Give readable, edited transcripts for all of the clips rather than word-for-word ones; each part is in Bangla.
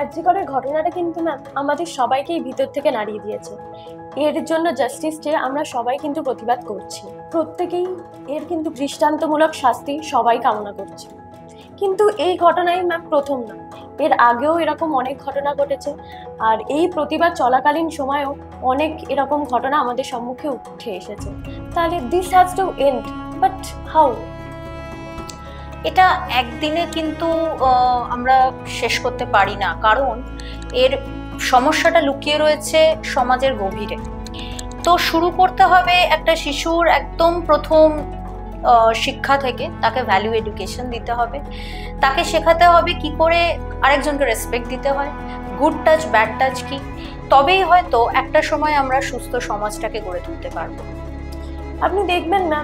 আরজিকরের ঘটনাটা কিন্তু ম্যাম আমাদের সবাইকেই ভিতর থেকে নাড়িয়ে দিয়েছে। এর জন্য জাস্টিস চেয়ে আমরা সবাই কিন্তু প্রতিবাদ করছি, প্রত্যেকেই এর কিন্তু দৃষ্টান্তমূলক শাস্তি সবাই কামনা করছি। কিন্তু এই ঘটনাই ম্যাম প্রথম না, এর আগেও এরকম অনেক ঘটনা ঘটেছে, আর এই প্রতিবাদ চলাকালীন সময়েও অনেক এরকম ঘটনা আমাদের সম্মুখে উঠে এসেছে। তাহলে this has to end, but how? এটা একদিনে কিন্তু আমরা শেষ করতে পারি না, কারণ এর সমস্যাটা লুকিয়ে রয়েছে সমাজের গভীরে। তো শুরু করতে হবে একটা শিশুর একদম প্রথম শিক্ষা থেকে। তাকে ভ্যালু এডুকেশন দিতে হবে, তাকে শেখাতে হবে কি করে আরেকজনকে রেসপেক্ট দিতে হয়, গুড টাচ ব্যাড টাচ কি। তবেই হয়তো একটা সময় আমরা সুস্থ সমাজটাকে গড়ে তুলতে পারবো। আপনি দেখবেন না,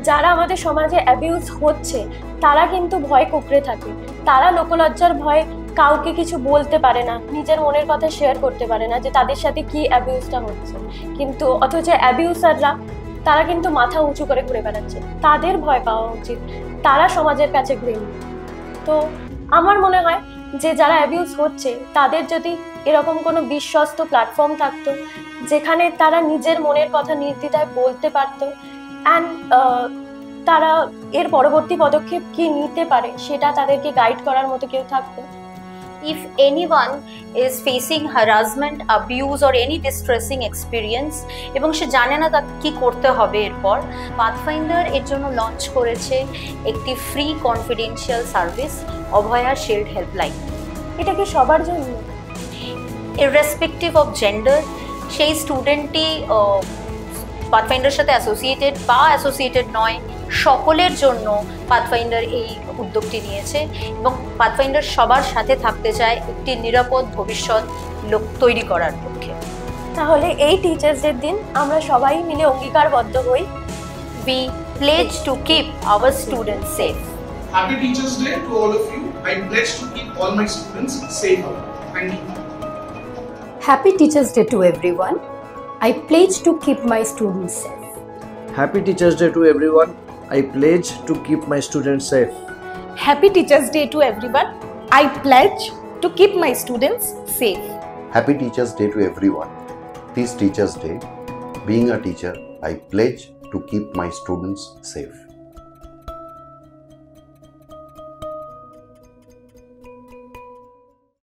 যারা আমাদের সমাজে অ্যাবিউজ হচ্ছে তারা কিন্তু ভয় কুঁকড়ে থাকে, তারা লোকলজ্জার ভয়ে কাউকে কিছু বলতে পারে না, নিজের মনের কথা শেয়ার করতে পারে না যে তাদের সাথে কি অ্যাবিউজটা হচ্ছে। কিন্তু অথচ অ্যাবিউসাররা তারা কিন্তু মাথা উঁচু করে ঘুরে বেড়াচ্ছে, তাদের ভয় পাওয়া উচিত, তারা সমাজের কাছে ঘৃণ্য। তো আমার মনে হয় যে যারা অ্যাবিউজ হচ্ছে তাদের যদি এরকম কোনো বিশ্বস্ত প্ল্যাটফর্ম থাকতো যেখানে তারা নিজের মনের কথা নির্দ্বিধায় বলতে পারতো, অ্যান্ড তারা এর পরবর্তী পদক্ষেপ কি নিতে পারে সেটা তাদেরকে গাইড করার মতো কেউ থাকতো। If anyone is facing harassment, abuse or any distressing experience এবং সে জানে না তাকে কি করতে হবে, এরপর পাথফাইন্ডার এর জন্য লঞ্চ করেছে একটি ফ্রি কনফিডেন্সিয়াল সার্ভিস, অভয়া শিল্ড হেল্পলাইন। এটা কি সবার জন্য? ইররেসপেক্টিভ অফ জেন্ডার, সেই স্টুডেন্টটি পাথফাইন্ডারের সাথে অ্যাসোসিয়েটেড বা অ্যাসোসিয়েটেড নয়, সকলের জন্য পাথফাইন্ডার এই উদ্যোগটি নিয়েছে এবং পাথফাইন্ডার সবার সাথে থাকতে চায় একটি নিরাপদ ভবিষ্যৎ তৈরি করার পক্ষে। তাহলে এই টিচার্সদের দিন আমরা সবাই মিলে অঙ্গীকারবদ্ধ হই, we pledge to keep our students safe. Happy Teachers Day to all of you. I pledge to keep all my students safe. Thank you. Happy Teachers Day to everyone. I pledge to keep my students safe. Happy Teachers Day to everyone. I pledge to keep my students safe. Happy Teachers Day to everyone. I pledge to keep my students safe. Happy Teachers Day to everyone. This Teachers Day, being a teacher, I pledge to keep my students safe.